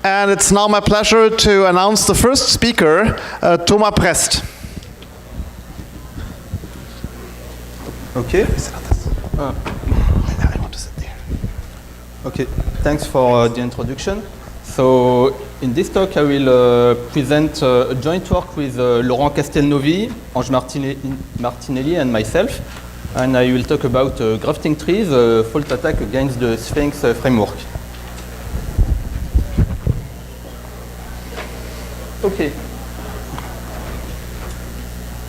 And it's now my pleasure to announce the first speaker, Thomas Prest. Okay. I want to sit there. Okay, thanks for the introduction. So in this talk I will present a joint work with Laurent Castelnovi, Ange Martinelli and myself, and I will talk about grafting trees, fault attack against the Sphinx framework.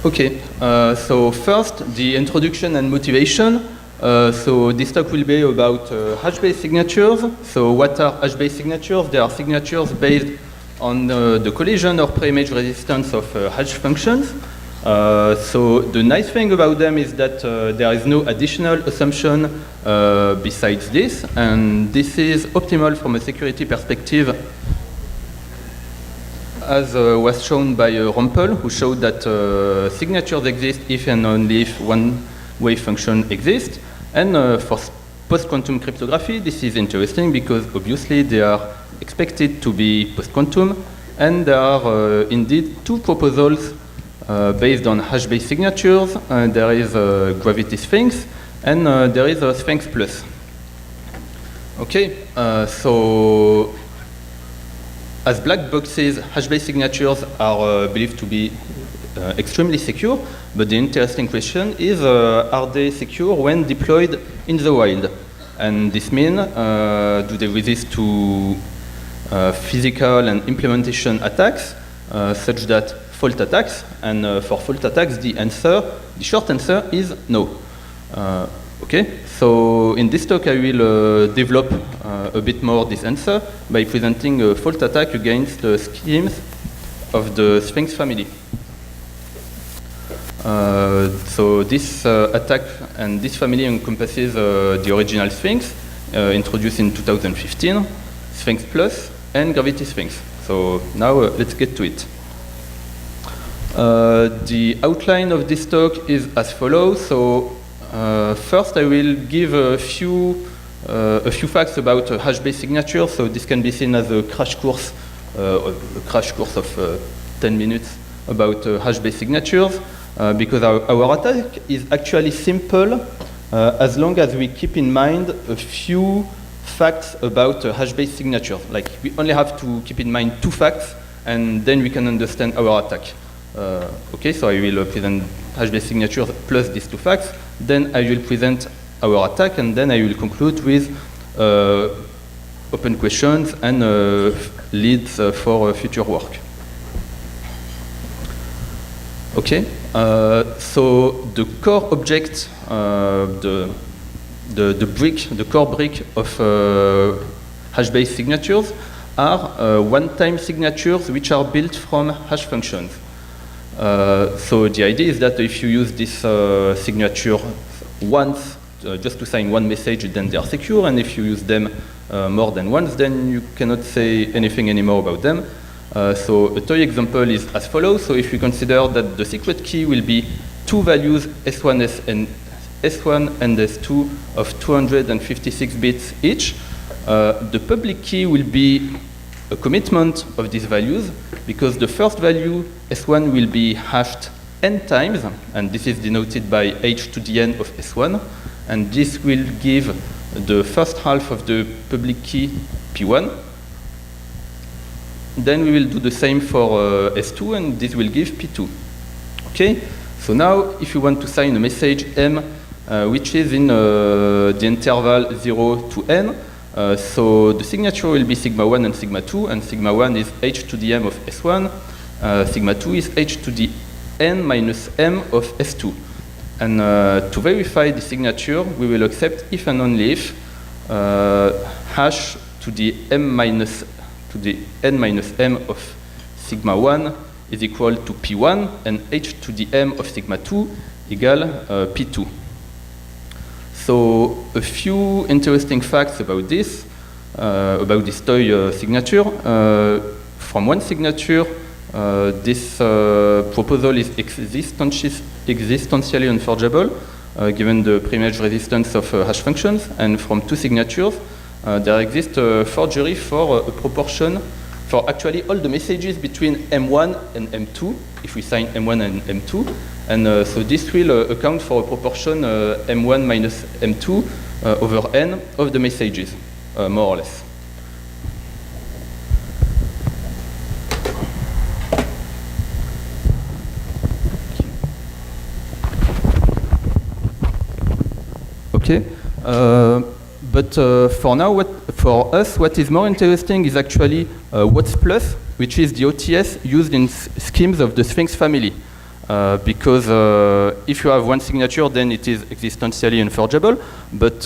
Okay, so first the introduction and motivation. So this talk will be about hash-based signatures. So what are hash-based signatures? They are signatures based on the collision or pre-image resistance of hash functions. So the nice thing about them is that there is no additional assumption besides this, and this is optimal from a security perspective, as was shown by Rumpel, who showed that signatures exist if and only if one wave function exists. And for post-quantum cryptography, this is interesting because obviously they are expected to be post-quantum, and there are indeed two proposals based on hash-based signatures. There is Gravity Sphinx, and there is a Sphinx Plus. Okay, so as black boxes, hash-based signatures are believed to be extremely secure, but the interesting question is, are they secure when deployed in the wild? And this means, do they resist to physical and implementation attacks, such that fault attacks? And for fault attacks, the short answer is no. Okay, so in this talk I will develop a bit more this answer by presenting a fault attack against the schemes of the Sphinx family. So this attack and this family encompasses the original Sphinx introduced in 2015, Sphinx Plus, and Gravity Sphinx. So now let's get to it. The outline of this talk is as follows. So first I will give a few facts about hash-based signatures. So this can be seen as a crash course of 10 minutes about hash-based signatures. Because our attack is actually simple as long as we keep in mind a few facts about hash-based signatures. Like, we only have to keep in mind 2 facts, and then we can understand our attack. Okay, so I will present hash-based signatures plus these 2 facts. Then I will present our attack, and then I will conclude with open questions and leads for future work. Okay, so the core object, the core brick of hash-based signatures are one-time signatures which are built from hash functions. So the idea is that if you use this signature once, just to sign one message, then they are secure, and if you use them more than once, then you cannot say anything anymore about them. So a toy example is as follows. So if we consider that the secret key will be 2 values S1 and S2 of 256 bits each, the public key will be a commitment of these values, because the first value S1 will be hashed n times, and this is denoted by h to the n of S1, and this will give the first half of the public key P1. Then we will do the same for S2, and this will give P2. Okay, so now if you want to sign a message M, which is in the interval 0 to n, so the signature will be sigma 1 and sigma 2, and sigma 1 is h to the m of S1, sigma 2 is h to the n minus m of S2. And to verify the signature, we will accept if and only if hash to the m minus to the n minus m of sigma 1 is equal to P1, and h to the m of sigma 2 equal P2. So a few interesting facts about this toy signature. From one signature, this proposal is existentially unforgeable, given the pre-image resistance of hash functions, and from 2 signatures, there exists a forgery for a proportion for actually all the messages between M1 and M2, if we sign M1 and M2. And so this will account for a proportion M1 minus M2 over N of the messages, more or less. Okay, but for now, for us, what is more interesting is actually WOTS Plus, which is the OTS used in schemes of the Sphinx family. Because if you have one signature, then it is existentially unforgeable. But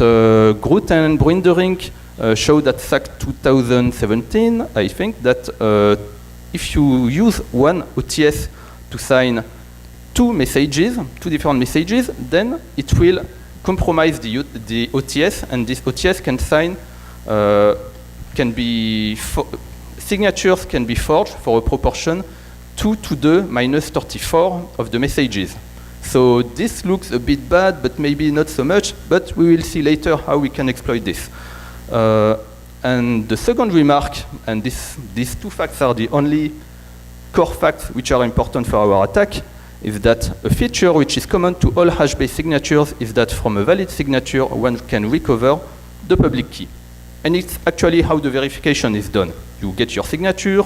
Groot and Brindering showed at SAC 2017, I think, that if you use one OTS to sign two different messages, then it will compromise the OTS, and this OTS can sign, signatures can be forged for a proportion 2 to the minus 34 of the messages. So this looks a bit bad, but maybe not so much, but we will see later how we can exploit this. And the second remark, and these two facts are the only core facts which are important for our attack, is that a feature which is common to all hash-based signatures is that from a valid signature, one can recover the public key. And it's actually how the verification is done. You get your signature,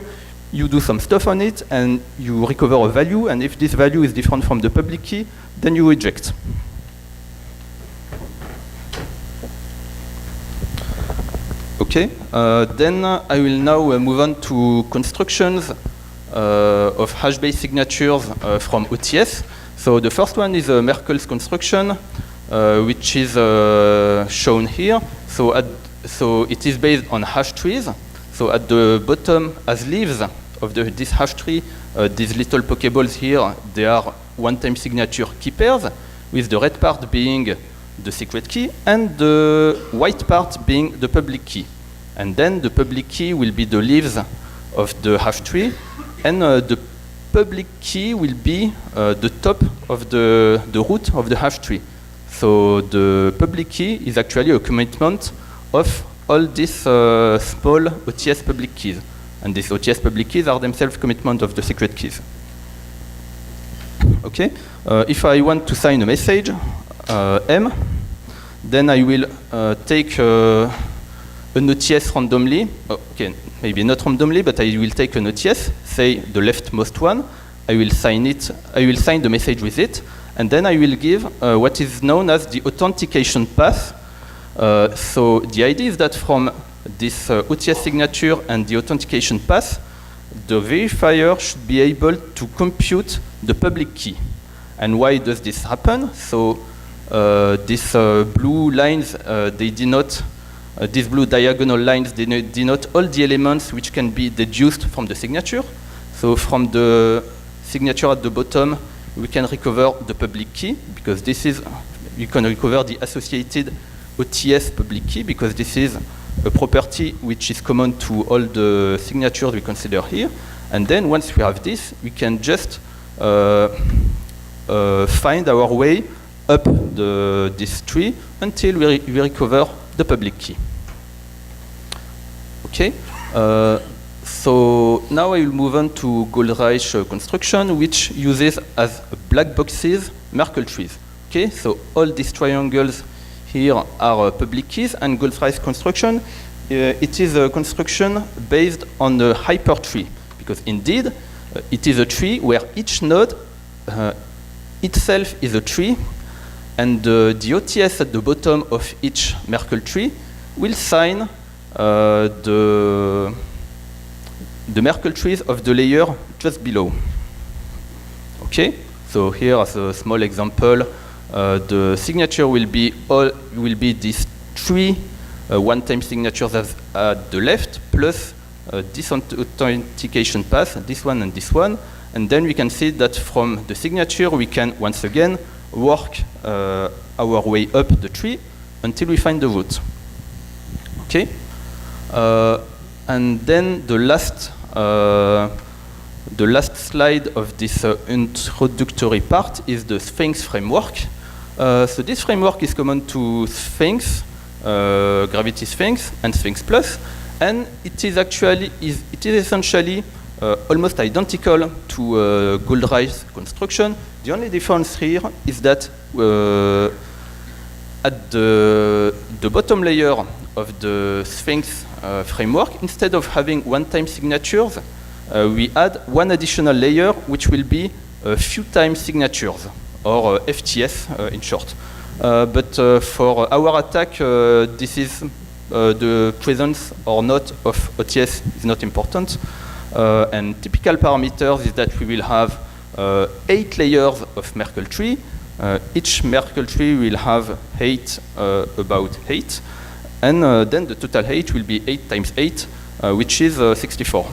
you do some stuff on it, and you recover a value, and if this value is different from the public key, then you reject. Okay, then I will now move on to constructions of hash-based signatures from OTS. So the first one is Merkel's construction, which is shown here. So it is based on hash trees. So at the bottom, as leaves of this hash tree, these little pokeballs here, they are one-time signature key pairs, with the red part being the secret key and the white part being the public key. And then the public key will be the leaves of the hash tree, and the public key will be the top of the root of the hash tree. So the public key is actually a commitment of all these small OTS public keys. And these OTS public keys are themselves commitment of the secret keys. Okay, if I want to sign a message, M, then I will take an OTS randomly. Okay, maybe not randomly, but I will take an OTS, say the leftmost one. I will sign the message with it, and then I will give what is known as the authentication path. So the idea is that from this OTS signature and the authentication path, the verifier should be able to compute the public key. And why does this happen? So these blue lines, they denote, these blue diagonal lines denote all the elements which can be deduced from the signature. So from the signature at the bottom, we can recover the public key, because this is, you can recover the associated OTS public key, because this is a property which is common to all the signatures we consider here. And then once we have this, we can just find our way up this tree until we recover the public key. Okay, so now I will move on to Goldreich construction, which uses as black boxes Merkle trees. Okay, so all these triangles here are public keys, and Goldreich construction, it is a construction based on a hypertree, because indeed it is a tree where each node itself is a tree, and the OTS at the bottom of each Merkle tree will sign the Merkle trees of the layer just below. Okay, so here as a small example, the signature will be these three one-time signatures at the left, plus this authentication path, this one and this one, and then we can see that from the signature we can once again work our way up the tree until we find the root. Okay, and then the last slide of this introductory part is the Sphinx framework. So this framework is common to Sphinx, Gravity Sphinx, and Sphinx Plus, And it is essentially almost identical to Goldreich construction. The only difference here is that at the bottom layer of the Sphinx framework, instead of having one-time signatures, we add one additional layer, which will be few-time signatures, or FTS in short. But for our attack, this is the presence or not of OTS is not important. And typical parameters is that we will have 8 layers of Merkle tree. Each Merkle tree will have about 8. And then the total height will be 8 times 8, which is 64.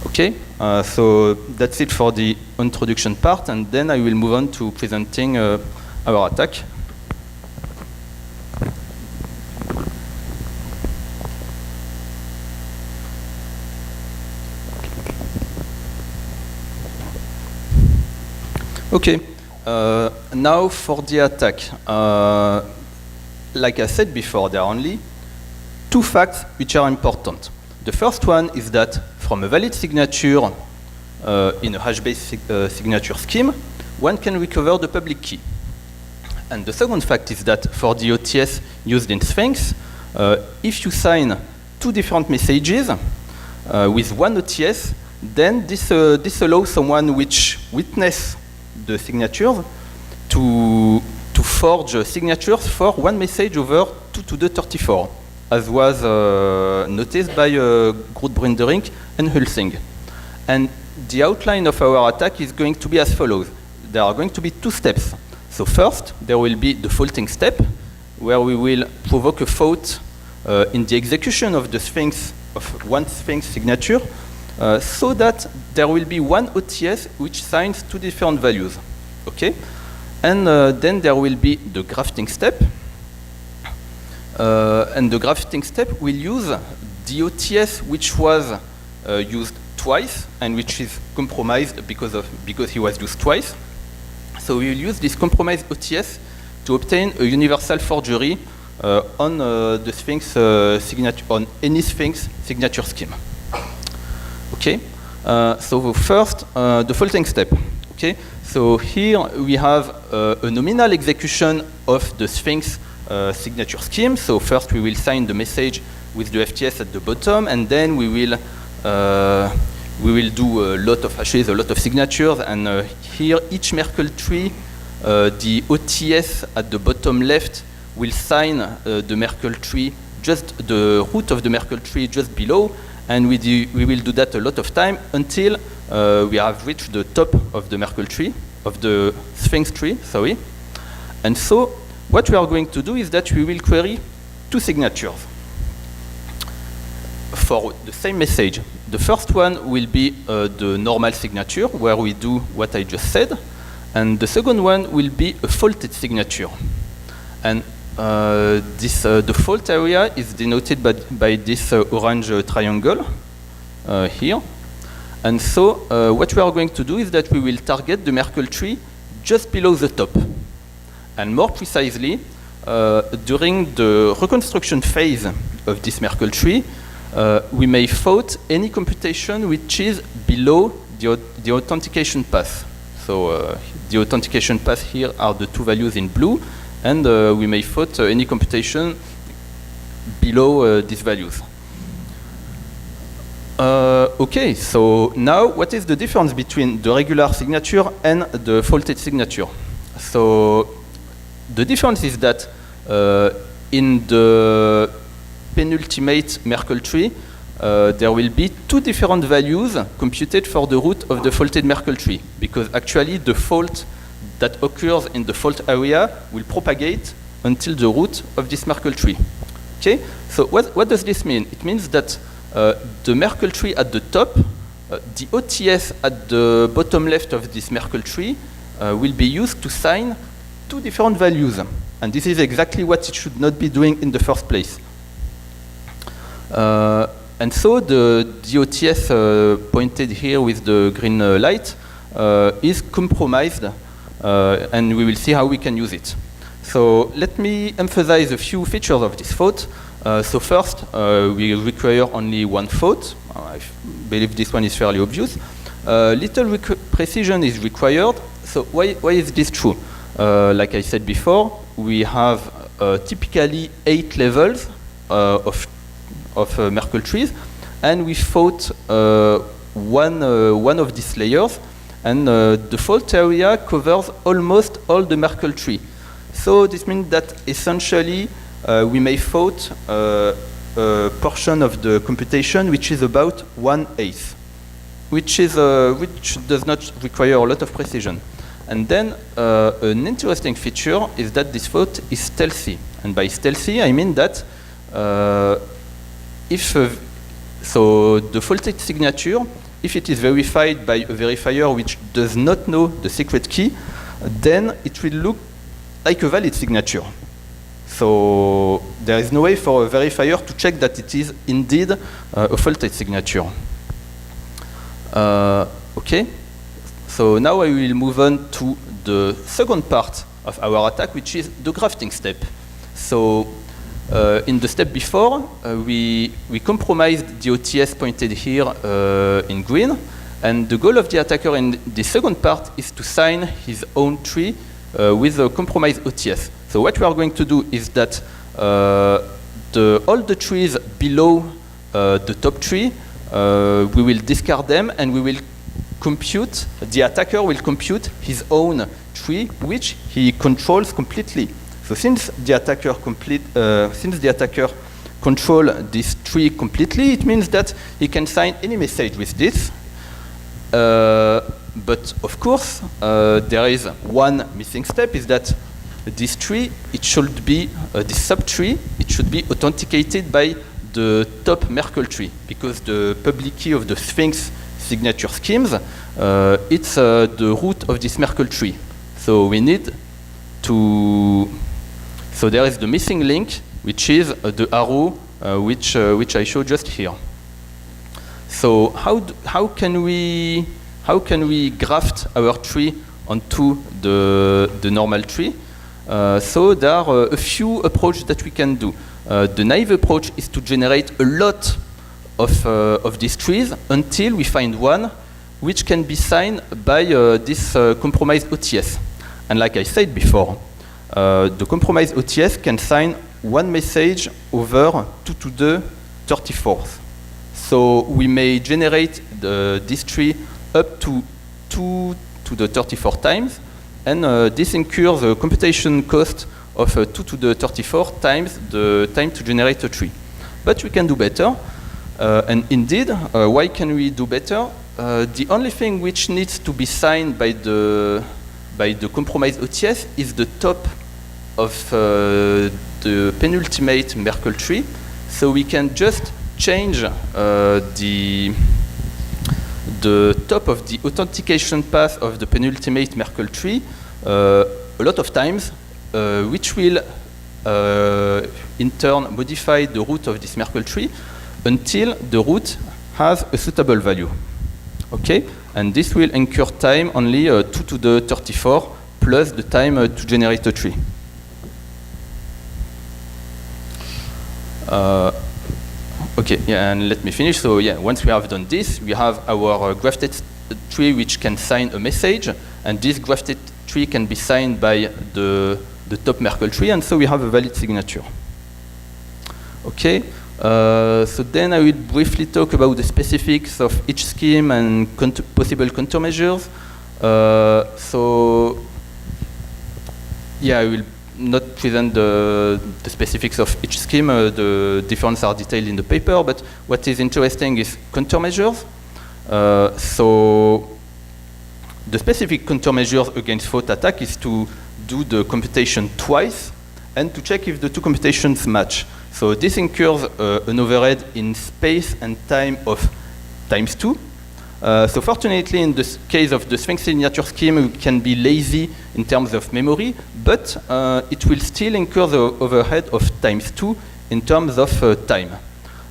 Okay, so that's it for the introduction part, and then I will move on to presenting our attack. Okay, now for the attack. Like I said before, there are only 2 facts which are important. The first one is that from a valid signature in a hash-based signature scheme, one can recover the public key. And the second fact is that for the OTS used in Sphinx, if you sign 2 different messages with one OTS, then this allows someone which witness the signatures to forge signatures for one message over 2 to the 34, as was noticed by Grootbrunderink and Hulsing. And the outline of our attack is going to be as follows. There are going to be 2 steps. So first, there will be the faulting step, where we will provoke a fault in the execution of the Sphinx, of one Sphinx signature, so that there will be one OTS which signs 2 different values. Okay? And then there will be the grafting step. And the grafting step will use the OTS which was used twice and which is compromised because he was used twice. So we will use this compromised OTS to obtain a universal forgery on the Sphinx signature, on any Sphinx signature scheme. Okay. So the first, the faulting step. Okay. So here we have a nominal execution of the Sphinx signature scheme. So first we will sign the message with the FTS at the bottom, and then we will do a lot of hashes, a lot of signatures, and here each Merkle tree, the OTS at the bottom left will sign the Merkle tree, just the root of the Merkle tree just below, and we will do that a lot of time until we have reached the top of the Merkle tree, of the Sphinx tree, sorry. And so what we are going to do is that we will query 2 signatures for the same message. The first one will be the normal signature, where we do what I just said, and the second one will be a faulted signature. And the fault area is denoted by this orange triangle here. And so what we are going to do is that we will target the Merkle tree just below the top. And more precisely, during the reconstruction phase of this Merkle tree, we may fault any computation which is below the authentication path. So the authentication path here are the 2 values in blue, and we may fault any computation below these values. Okay, so now what is the difference between the regular signature and the faulted signature? So the difference is that in the penultimate Merkle tree, there will be 2 different values computed for the root of the faulted Merkle tree, because actually the fault that occurs in the fault area will propagate until the root of this Merkle tree. Okay, so what does this mean? It means that the Merkle tree at the top, the OTS at the bottom left of this Merkle tree will be used to sign 2 different values. And this is exactly what it should not be doing in the first place. And so the OTS pointed here with the green light is compromised, and we will see how we can use it. So let me emphasize a few features of this fault. So first, we require only one thought. I believe this one is fairly obvious. Little precision is required. So why is this true? Like I said before, we have typically 8 levels of Merkle trees, and we thought one of these layers, and the fault area covers almost all the Merkle tree. So this means that essentially we may thought a portion of the computation which is about 1/8, which does not require a lot of precision. And then an interesting feature is that this thought is stealthy. And by stealthy, I mean that so the faulted signature, if it is verified by a verifier which does not know the secret key, then it will look like a valid signature. So there is no way for a verifier to check that it is indeed a faulted signature. Okay, so now I will move on to the second part of our attack, which is the grafting step. So in the step before, we compromised the OTS pointed here in green, and the goal of the attacker in the second part is to sign his own tree with a compromised OTS. So what we are going to do is that all the trees below the top tree, we will discard them, and we will compute, the attacker will compute his own tree, which he controls completely. So since the attacker controls this tree completely, it means that he can sign any message with this. But of course, there is one missing step, is that this tree, it should be, this subtree, it should be authenticated by the top Merkle tree, because the public key of the Sphinx signature schemes, it's the root of this Merkle tree. So we need to, so there is the missing link, which is the arrow which I showed just here. So how can we graft our tree onto the normal tree? So there are a few approaches that we can do. The naive approach is to generate a lot of these trees until we find one which can be signed by this compromised OTS. And like I said before, the compromised OTS can sign one message over 2 to the 34th. So we may generate this tree up to 2 to the 34 times, and this incurs a computation cost of 2 to the 34 times the time to generate a tree. But we can do better, and indeed, why can we do better? The only thing which needs to be signed by the compromised OTS is the top of the penultimate Merkle tree. So we can just change the top of the authentication path of the penultimate Merkle tree a lot of times, which will in turn modify the root of this Merkle tree until the root has a suitable value. Okay, and this will incur time only 2 to the 34 plus the time to generate a tree. Okay, yeah, and let me finish. So yeah, once we have done this, we have our grafted tree which can sign a message, and this grafted tree can be signed by the top Merkle tree, and so we have a valid signature. Okay, so then I will briefly talk about the specifics of each scheme and possible countermeasures. So yeah, I will not present the specifics of each scheme. The differences are detailed in the paper, but what is interesting is countermeasures. So the specific countermeasures against fault attack is to do the computation twice and to check if the two computations match. So this incurs an overhead in space and time of ×2. So fortunately, in the case of the Sphinx signature scheme, we can be lazy in terms of memory, but it will still incur the overhead of ×2 in terms of time.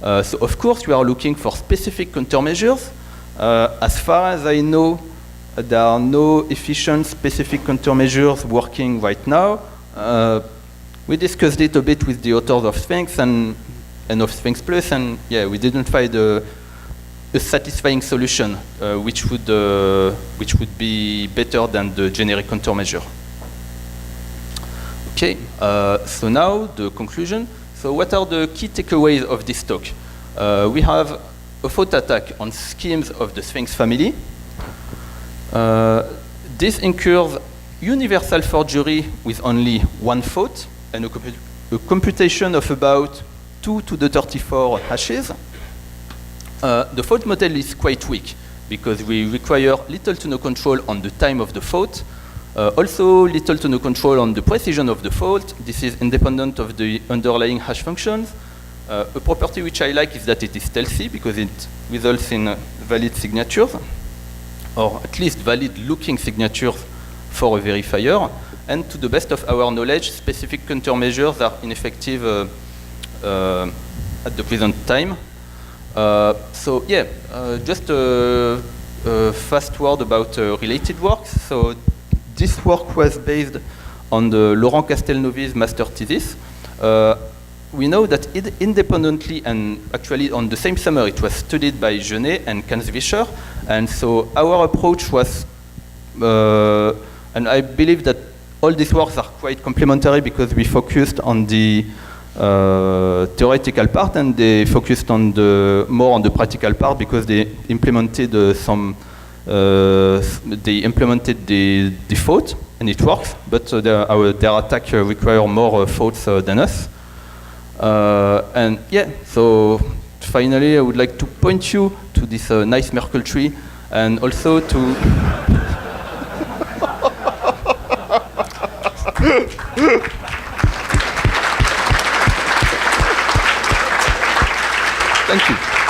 So of course, we are looking for specific countermeasures. As far as I know, there are no efficient specific countermeasures working right now. We discussed it a bit with the authors of Sphinx, and N of Sphinx plus, and yeah, we didn't find a satisfying solution which would be better than the generic contour measure. Okay, so now the conclusion. So what are the key takeaways of this talk? We have a fault attack on schemes of the Sphinx family. This incurs universal forgery with only one fault and a computation of about 2 to the 34 hashes. The fault model is quite weak because we require little to no control on the time of the fault. Also, little to no control on the precision of the fault. This is independent of the underlying hash functions. A property which I like is that it is stealthy because it results in valid signatures, or at least valid-looking signatures for a verifier. And to the best of our knowledge, specific countermeasures are ineffective at the present time. So yeah, just a fast word about related works. So this work was based on the Laurent Castelnuovi's master thesis. We know that independently and actually on the same summer it was studied by Genet and Kanzwischer, and so our approach was, and I believe that all these works are quite complementary because we focused on the theoretical part and they focused on more on the practical part because they implemented the fault and it works, but their attack require more faults than us. And yeah, so finally I would like to point you to this nice Merkle tree and also to thank you.